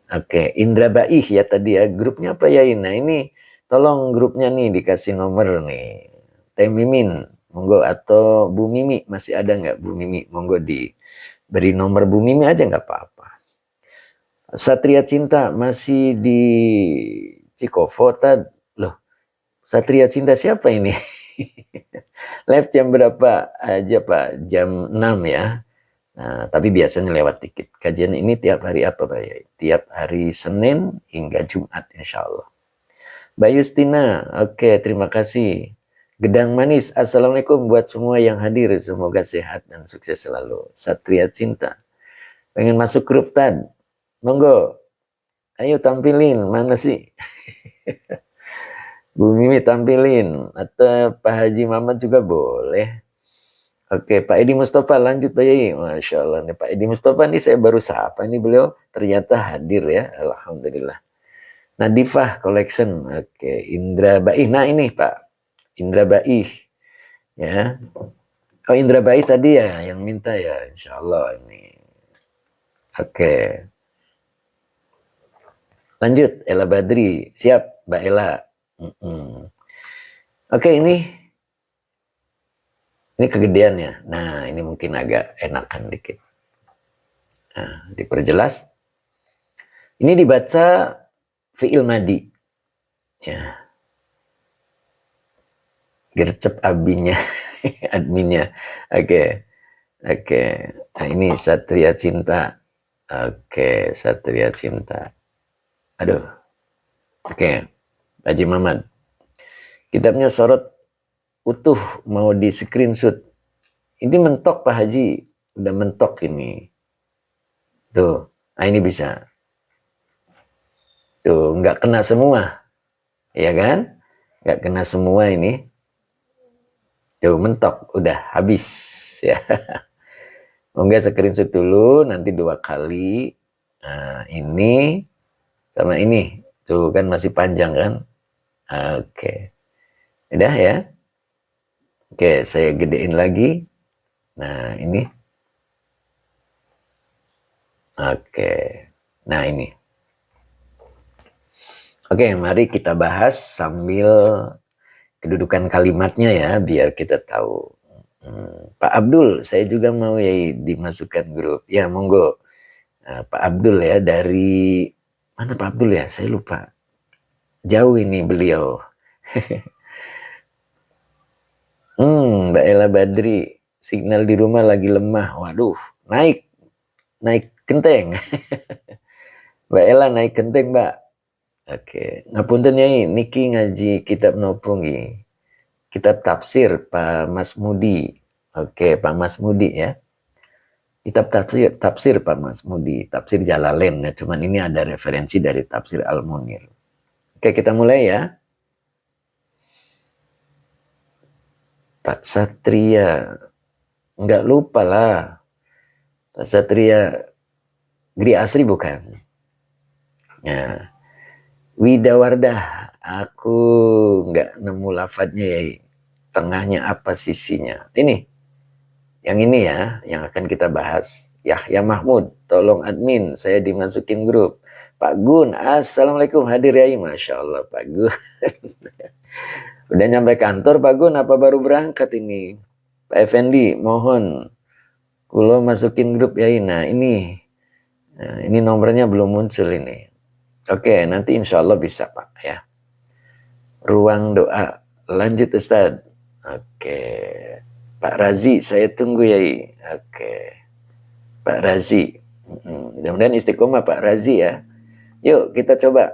Oke, Indra Baih ya tadi ya. Grupnya apa ya? Nah ini tolong grupnya nih dikasih nomor nih. Teh Mimin, monggo, atau Bu Mimi, masih ada nggak Bu Mimi? Monggo diberi nomor Bu Mimi aja nggak apa-apa. Satria Cinta masih di Cikopo tad. Loh, Satria Cinta siapa ini? Live jam berapa aja Pak? Jam 6 ya. Nah, tapi biasanya lewat dikit. Kajian ini tiap hari apa Pak Yai? Tiap hari Senin hingga Jumat insya Allah. Mbak Justina, oke, terima kasih. Gedang Manis, Assalamualaikum buat semua yang hadir. Semoga sehat dan sukses selalu. Satria Cinta, pengen masuk grup Tad? Monggo, ayo tampilin, mana sih? Bu Mimi tampilin, atau Pak Haji Mamat juga boleh. Oke, Pak Edi Mustafa lanjut Pak Yai. Masya Allah nih Pak Edi Mustafa nih saya baru sapa ini beliau ternyata hadir ya. Alhamdulillah. Nadifah Collection. Oke, Indra Baih. Nah ini Pak, Indra Baih ya. Oh Indra Baih tadi ya yang minta ya. Insya Allah ini. Oke. Lanjut Ella Badri. Siap Mbak Ella. Oke ini kegedean ya. Nah ini mungkin agak enakan dikit. Nah, diperjelas. Ini dibaca fi'il madi. Ya. Gercep abinya, adminnya. Oke. Oke. Nah, ini Satria Cinta. Oke, Satria Cinta. Aduh. Oke. Haji Mamat. Kitabnya sorot utuh mau di screenshot. Ini mentok Pak Haji. Udah mentok ini. Tuh. Nah, ini bisa. Tuh, nggak kena semua. Ya kan? Nggak kena semua ini. Tuh, mentok. Udah habis. Ya. Enggak screenshot dulu. Nanti 2 kali. Nah, ini. Sama ini. Tuh, kan masih panjang kan? Oke. Udah ya? Oke, saya gedein lagi. Nah, ini. Oke. Nah, ini. Oke, mari kita bahas sambil kedudukan kalimatnya ya, biar kita tahu. Pak Abdul, saya juga mau ya dimasukkan grup. Ya, monggo. Nah, Pak Abdul ya, dari mana Pak Abdul ya? Saya lupa. Jauh ini beliau. Mbak Ella Badri, signal di rumah lagi lemah. Waduh, naik genteng. Mbak Ella naik genteng, Mbak. Oke, ngapunten Nyai, niki ngaji kitab nopo nggih. Kitab tafsir Pak Mas Mudi. Oke, Pak Mas Mudi ya. Kitab tafsir Pak Mas Mudi, tafsir Jalalain ya, cuman ini ada referensi dari tafsir Al-Munir. Oke, kita mulai ya. Pak Satria, nggak lupa lah. Pak Satria, Gri Asri bukan? Ya. Widawardah, aku nggak nemu lafadznya ya. Tengahnya apa sisinya? Ini, yang ini ya, yang akan kita bahas. Yahya Mahmud, tolong admin, saya dimasukin grup. Pak Gun, Assalamualaikum, hadir ya, Masya Allah Pak Gun. Udah nyampe kantor Pak Gun, apa baru berangkat ini? Pak Effendi, mohon kulo masukin grup ya. Nah ini nomornya belum muncul ini. Oke, nanti insya Allah bisa Pak ya. Ruang doa, lanjut Ustadz. Oke, Pak Razi, saya tunggu ya. Oke, Pak Razi. Mudah-mudahan istiqomah Pak Razi ya. Yuk kita coba.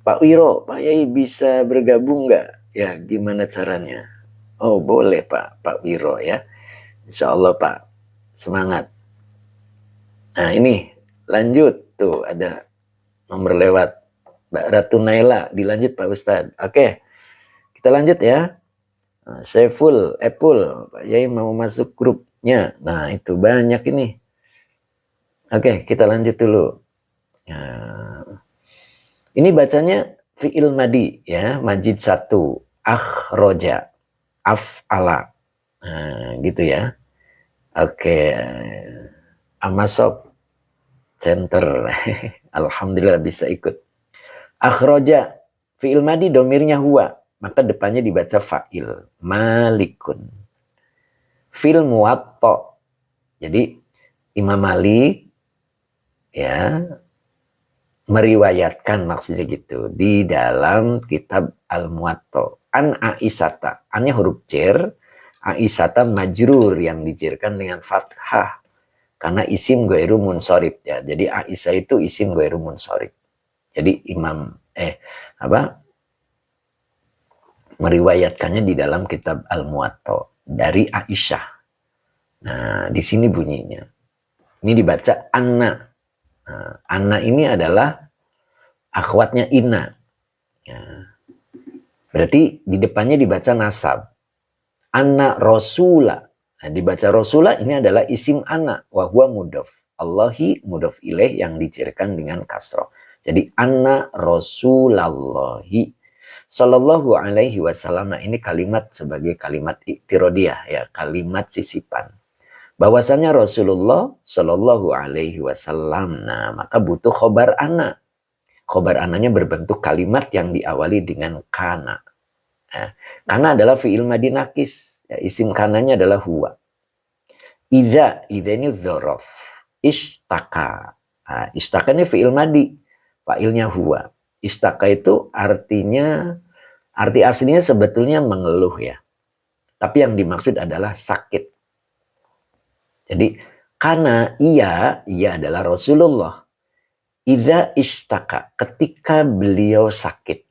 Pak Wiro, Pak Yai bisa bergabung nggak? Ya, gimana caranya? Oh boleh Pak Wiro ya. Insya Allah Pak, semangat. Nah ini lanjut tuh ada nomor lewat Mbak Ratu Naila, dilanjut Pak Ustadz. Oke, kita lanjut ya. Nah, saya full Apple, Pak Yai mau masuk grupnya. Nah itu banyak ini. Oke, kita lanjut dulu. Nah, ini bacanya fi'il madi ya, majid 1, akhroja, af'ala. Nah, gitu ya. Oke, Amasok Center. Alhamdulillah bisa ikut. Akhroja, fi'il madi domirnya huwa, maka depannya dibaca fa'il. Malikun. Fil muwatta. Jadi Imam Malik ya meriwayatkan maksudnya gitu di dalam kitab Al-Muwatta. An Aisyata. Annya huruf jar, Aisyata majrur yang dijerkan dengan fathah. Karena isim ghairu munsorib ya. Jadi Aisyah itu isim ghairu munsorib. Jadi meriwayatkannya di dalam kitab Al-Muwatta dari Aisyah. Nah, di sini bunyinya. Ini dibaca anna. Nah, anna ini adalah akhwatnya inna. Ya. Berarti di depannya dibaca nasab. Anna rasula. Nah, dibaca rasula ini adalah isim anna. Wahwa mudhaf. Allahi mudhaf ilaih yang dicerkan dengan kasroh. Jadi anna rasulallahi sallallahu alaihi wasallam. Nah, ini kalimat sebagai kalimat iktirodiyah ya, kalimat sisipan. Bahwasanya Rasulullah sallallahu alaihi wasallam. Nah, maka butuh khobar ana. Khobar ananya berbentuk kalimat yang diawali dengan kana. Nah, kana adalah fi'il madi nakis. Ya, isim kananya adalah huwa. Idza ini dzaraf. Istaka. Nah, istaka ini fi'il madi. Fa'ilnya huwa. Istaka itu artinya, arti aslinya sebetulnya mengeluh ya. Tapi yang dimaksud adalah sakit. Jadi karena ia adalah Rasulullah. Idza istaka, ketika beliau sakit.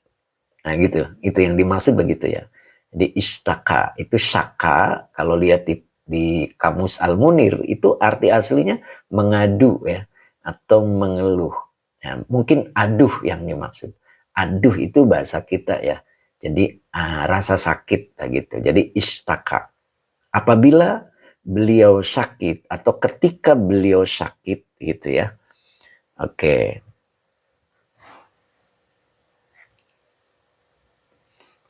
Nah gitu, itu yang dimaksud begitu ya. Jadi istaka, itu syaka, kalau lihat di kamus Al-Munir, itu arti aslinya mengadu ya, atau mengeluh. Ya, mungkin aduh yang dimaksud. Aduh itu bahasa kita ya. Jadi rasa sakit gitu. Jadi istaka. Apabila beliau sakit atau ketika beliau sakit gitu ya. Oke.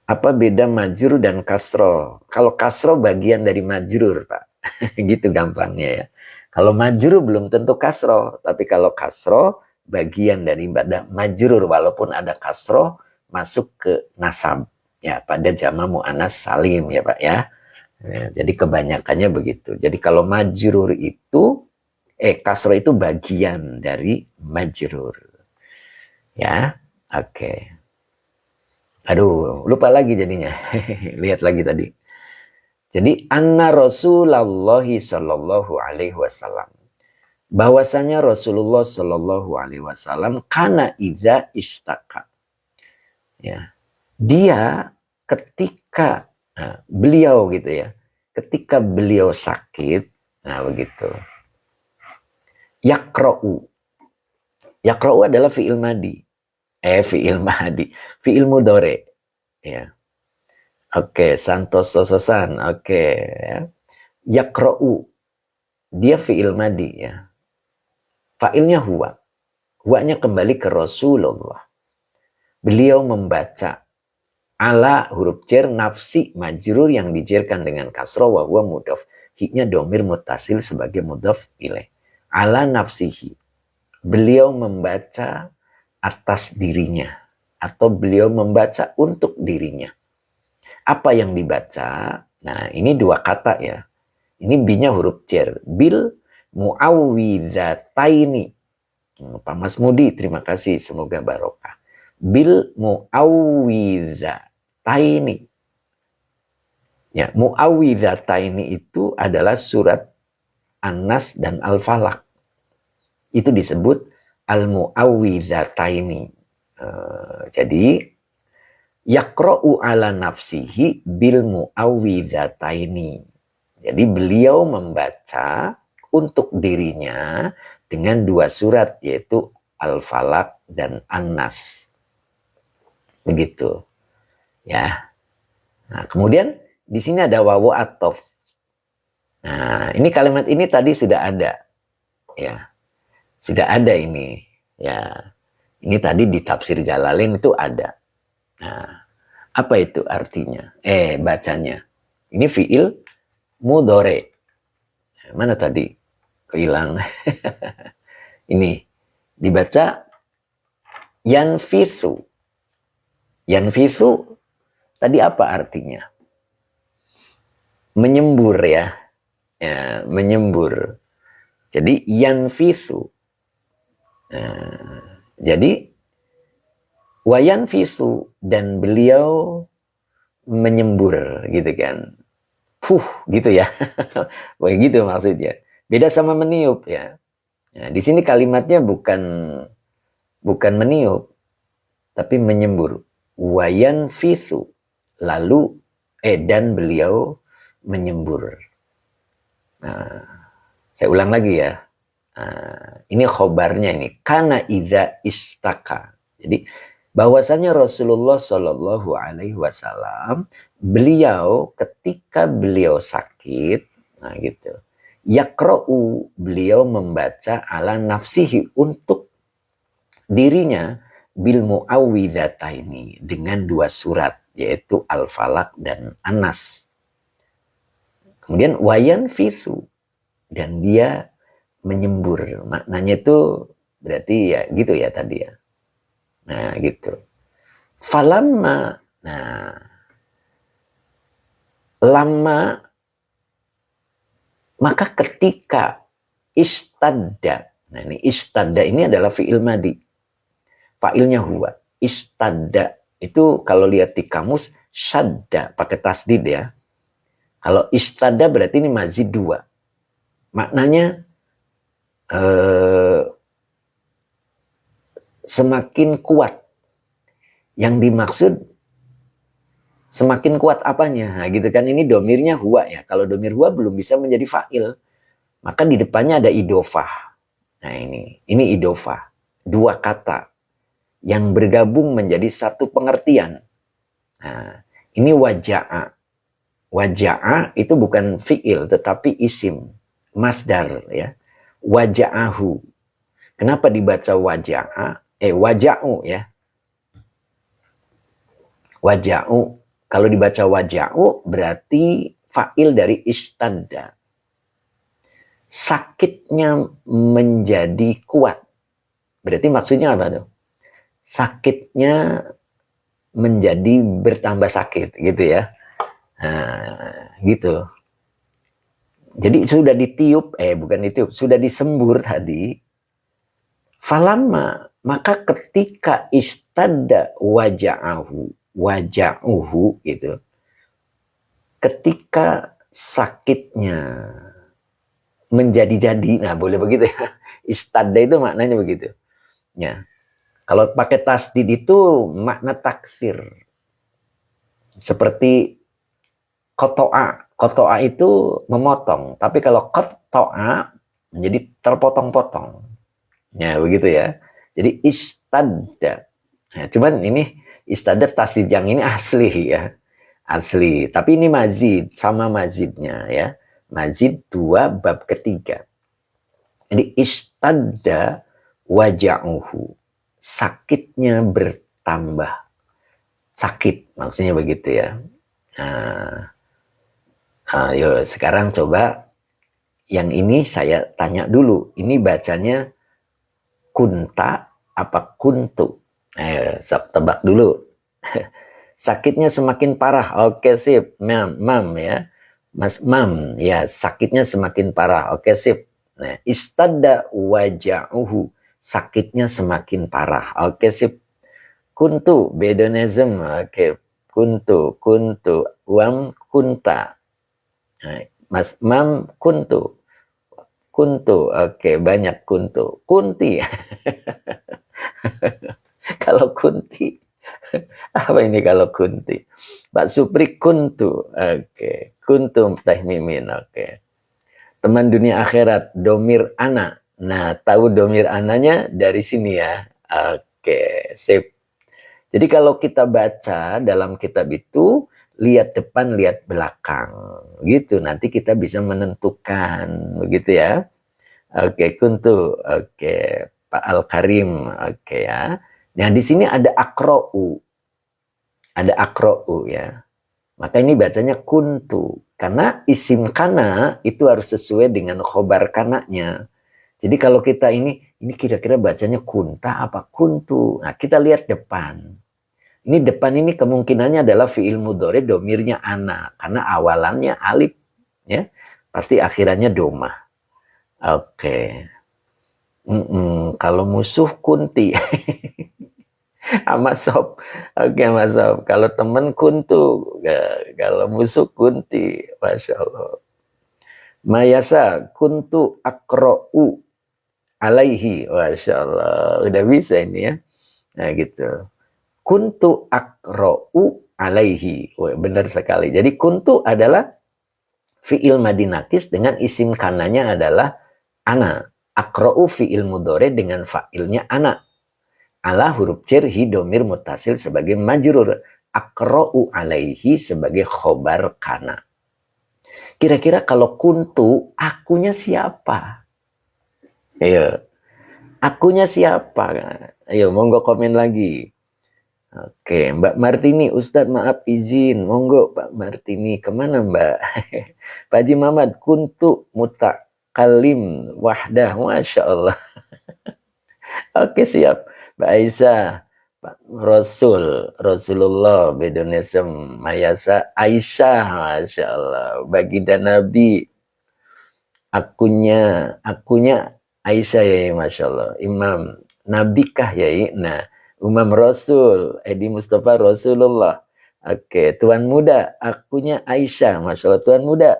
Apa beda majrur dan kasro? Kalau kasro bagian dari majrur, Pak. Gitu gampangnya ya. Kalau majrur belum tentu kasro, tapi kalau kasro bagian dari majrur walaupun ada kasro masuk ke nasab ya pada jama muannas salim ya, Pak ya. Ya, jadi kebanyakannya begitu. Jadi kalau majrur itu, kasro itu bagian dari majrur. Ya, oke. Aduh, lupa lagi jadinya. Lihat lagi tadi. Jadi, anna Rasulullah sallallahu alaihi wasallam. Bahwasanya Rasulullah sallallahu alaihi wasallam kana idza istaka. Ya. Dia ketika beliau gitu ya. Ketika beliau sakit, nah begitu. Yakra'u. Yakra'u adalah fi'il madi. Fi'il madi. Fi'il mudhari. Ya. Oke, santoso sosan. Oke, ya. Yakra'u. Dia fi'il madi ya. Fa'ilnya huwa. Huwanya kembali ke Rasulullah. Beliau membaca ala huruf jar nafsi majrur yang dijerkan dengan kasroh wa huwa mudhaf. Hi-nya domir mutasil sebagai mudhaf ilaih. Ala nafsihi. Beliau membaca atas dirinya atau beliau membaca untuk dirinya. Apa yang dibaca? Nah, ini dua kata ya. Ini bi-nya huruf jar. Bil muawwizataini. Pak Mas Mudi, terima kasih. Semoga barokah. Bil muawwizataini. Ya, muawwizataini itu adalah surat An-Nas dan Al-Falaq. Itu disebut al-muawwizataini. Jadi yaqra'u ala nafsihi bil muawwizataini. Jadi beliau membaca untuk dirinya dengan dua surat yaitu Al-Falaq dan An-Nas. Begitu. Ya. Nah, kemudian di sini ada wawu atof. Nah, ini kalimat ini tadi sudah ada. Ya. Sudah ada ini. Ya. Ini tadi di tafsir Jalalain itu ada. Nah, apa itu artinya? Bacanya. Ini fi'il mudhari. Mana tadi? Hilang. Ini dibaca Yanfisu. Yanfisu tadi apa artinya? Menyembur ya. Ya, menyembur. Jadi yanfisu. Jadi wayanfisu, dan beliau menyembur gitu kan. Gitu ya. Begitu maksudnya. Beda sama meniup ya. Nah, di sini kalimatnya bukan meniup, tapi menyembur. Wayanfisu. Lalu dan beliau menyembur. Nah, saya ulang lagi ya. Ini khobarnya ini. Kana idza istaka. Jadi bahwasanya Rasulullah Shallallahu Alaihi Wasallam, beliau ketika beliau sakit, nah gitu, yakra'u, beliau membaca ala nafsihi, untuk dirinya, bil muawwidhataini, dengan 2 surat, yaitu Al-Falaq dan An-Nas. Kemudian wayan fisu, dan dia menyembur. Maknanya itu berarti ya gitu ya tadi ya. Nah gitu. Falamma, nah lama, maka ketika istadda. Nah ini istadda ini adalah fi'il madi. Fa'ilnya huwa. Istadda itu kalau lihat di kamus syadda pakai tasdid ya. Kalau istadda berarti ini mazid 2. Maknanya semakin kuat. Yang dimaksud semakin kuat apanya? Nah, gitu kan, ini domirnya huwa ya. Kalau domir huwa belum bisa menjadi fa'il, maka di depannya ada idofah. Nah ini idofah. 2 kata yang bergabung menjadi satu pengertian. Nah, ini waja'a. Waja'a itu bukan fi'il tetapi isim, masdar ya. Waja'ahu. Kenapa dibaca waja'a? Waja'u ya. Waja'u. Kalau dibaca waja'u berarti fa'il dari istadda. Sakitnya menjadi kuat. Berarti maksudnya apa tuh? Sakitnya menjadi bertambah sakit gitu ya. Nah, gitu. Jadi sudah ditiup, bukan ditiup, sudah disembur tadi. Falamma, maka ketika istadda waja'uhu gitu. Ketika sakitnya menjadi-jadi, nah boleh begitu ya. Istadda itu maknanya begitu. Ya. Kalau pakai tasdid itu makna taksir. Seperti koto'a. Koto'a itu memotong. Tapi kalau koto'a menjadi terpotong-potong. Ya begitu ya. Jadi istadda. Nah, cuman ini istadda tasdid yang ini asli ya. Asli. Tapi ini mazid. Sama mazidnya ya. Mazid 2 bab ketiga. Jadi istadda waja'uhu. Sakitnya bertambah. Sakit maksudnya begitu ya. Ayo sekarang coba yang ini saya tanya dulu. Ini bacanya kunta apa kuntu? Ayo tebak dulu. Sakitnya semakin parah. Oke sip. Mam ya. Mas mam ya, sakitnya semakin parah. Oke sip. Nah, istadda waja'uhu. Sakitnya semakin parah. Oke sip. Kuntu bedonism. Oke. Kuntu wam kunta. Nah, mas mam kuntu. Oke, banyak kuntu. Kunti. Kalau kunti, apa ini kalau kunti? Pak Supri kuntu. Oke, kuntum tahmimin. Oke. Teman dunia akhirat, domir ana. Nah, tahu domir ananya dari sini ya. Oke, sip. Jadi kalau kita baca dalam kitab itu, lihat depan, lihat belakang. Gitu, nanti kita bisa menentukan. Begitu ya. Oke, kuntu. Oke, Pak Al-Karim. Oke ya. Nah, di sini ada akro'u. Ada akro'u ya. Maka ini bacanya kuntu. Karena isim kana itu harus sesuai dengan khobar kananya. Jadi kalau kita ini ini kira-kira bacanya kunta apa kuntu. Nah, kita lihat depan. Ini depan ini kemungkinannya adalah fi'il mudhari domirnya ana. Karena awalannya alif. Ya. Pasti akhirannya doma. Oke. Kalau musuh kunti. Sama sob. Oke, Mas Sob. Kalau temen kuntu. Kalau musuh kunti. Masya Allah. Mayasa kuntu akro'u alaihi. Masya Allah. Udah bisa ini ya. Nah gitu. Kuntu akro'u alaihi. Wah, benar sekali. Jadi kuntu adalah fi'il madinakis dengan isim kananya adalah ana. Akro'u fi'il mudhari dengan fa'ilnya ana. Ala huruf cer domir mutasil sebagai majrur. Akro'u alaihi sebagai khobar kana. Kira-kira kalau kuntu, akunya siapa? Ayo. Akunya siapa? Ayo, monggo komen lagi. Oke, Mbak Martini, Ustadz maaf izin. Monggo Pak Martini, kemana Mbak? Pak Haji Muhammad, kuntu mutakalim wahdah. Masya Allah. Oke, siap. Mbak Aisyah, Pak Rasulullah, Bedonesem, Mayasa, Aisyah, Masya Allah. Baginda Nabi, akunya Aisyah ya, Masya Allah. Imam Nabikah ya, nah. Umam Rasul, Edi Mustafa Rasulullah. Oke, Tuan Muda, akunya Aisyah, Masya Allah. Tuan Muda,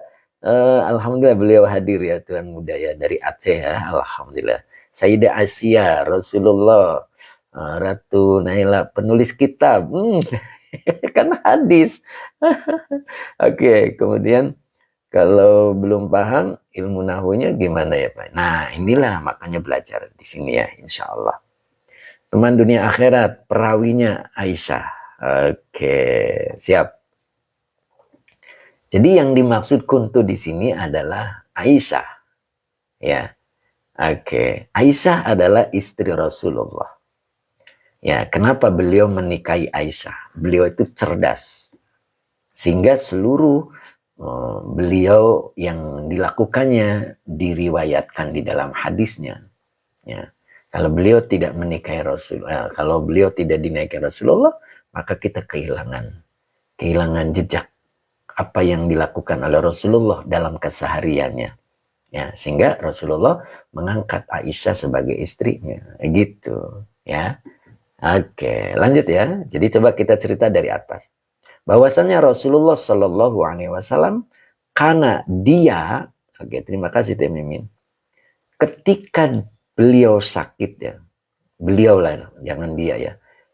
Alhamdulillah beliau hadir ya, Tuan Muda ya, dari Aceh ya, Alhamdulillah. Sayyidah Asia, Rasulullah, Ratu Naila, penulis kitab, kan hadis. Oke, kemudian kalau belum paham ilmu nahunya gimana ya Pak? Nah inilah makanya belajar di sini ya, insya Allah. Teman dunia akhirat, perawinya Aisyah. Oke, siap. Jadi yang dimaksud kuntu di sini adalah Aisyah. Ya, oke. Aisyah adalah istri Rasulullah. Ya, kenapa beliau menikahi Aisyah? Beliau itu cerdas. Sehingga seluruh beliau yang dilakukannya diriwayatkan di dalam hadisnya. Ya. Kalau beliau tidak menikahi Rasulullah, kalau beliau tidak dinikahi Rasulullah, maka kita kehilangan jejak apa yang dilakukan oleh Rasulullah dalam kesehariannya. Ya, sehingga Rasulullah mengangkat Aisyah sebagai istrinya, gitu. Ya. Oke, lanjut ya. Jadi coba kita cerita dari atas. Bahwasannya Rasulullah Shallallahu Alaihi Wasallam, karena dia, oke, terima kasih Teh Mimin. Ketika beliau sakit ya, beliau lah, jangan dia ya.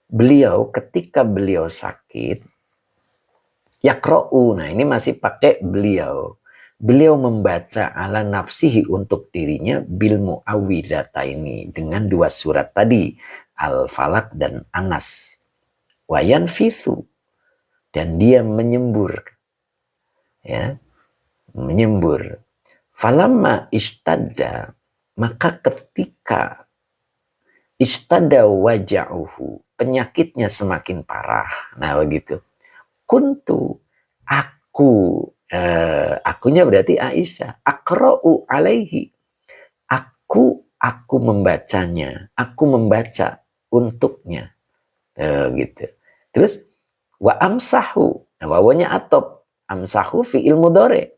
Beliau ketika beliau sakit, yakro'u, nah ini masih pakai beliau. Beliau membaca ala nafsihi untuk dirinya bil mu'awwidhataini dengan dua surat tadi. Al-Falaq dan Anas. Wayan fisu. Dan dia menyembur. Ya. Menyembur. Falamma istada. Maka ketika istada waja'uhu. Penyakitnya semakin parah. Nah begitu. Kuntu. Akunya berarti Aisyah. Akro'u alaihi. Aku membacanya. Aku membaca untuknya, gitu. Terus wa amsahu, nah, wawanya atop, amsahu fi'il mudhari,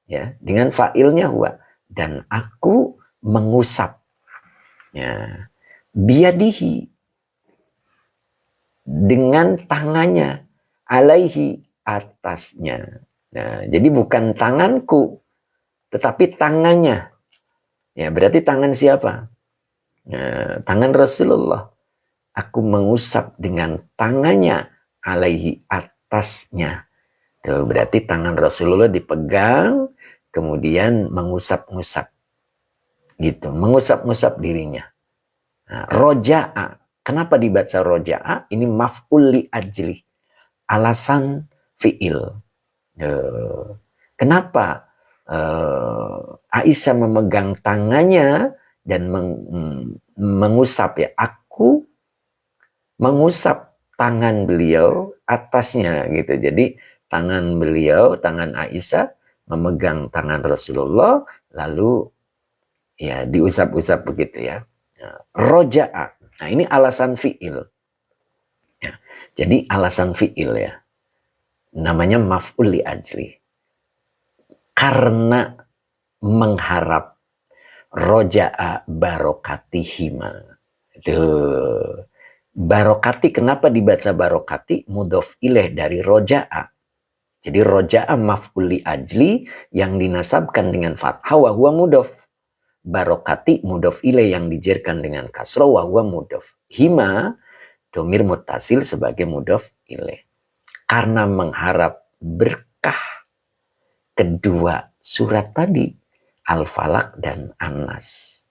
ya, dengan fa'ilnya huwa, dan aku mengusap, ya, biadihi, dengan tangannya, alaihi, atasnya. Nah, jadi bukan tanganku, tetapi tangannya. Ya, berarti tangan siapa? Nah, tangan Rasulullah. Aku mengusap dengan tangannya alaihi atasnya. Tuh, berarti tangan Rasulullah dipegang, kemudian mengusap-ngusap. Gitu, mengusap-ngusap dirinya. Nah, roja'a. Kenapa dibaca roja'a? Ini maf'ul li ajli. Alasan fi'il. Kenapa Aisyah memegang tangannya dan mengusap ya, aku mengusap tangan beliau atasnya gitu. Jadi tangan beliau, tangan Aisyah memegang tangan Rasulullah, lalu ya diusap-usap begitu ya. Roja'a. Nah, ini alasan fi'il. Ya. Jadi alasan fi'il ya. Namanya maf'ul li ajli. Karena mengharap roja'a barokatihima. Duh. Barokati, kenapa dibaca barokati? Mudhof ilaih dari roja'a. Jadi roja'a maf'ul li ajli yang dinasabkan dengan fathah wa huwa mudhof. Barokati mudhof ilaih yang dijerkan dengan kasroh wa huwa mudhof. Hima domir mutasil sebagai mudhof ilaih. Karena mengharap berkah kedua surat tadi, Al-Falaq dan An-Nas.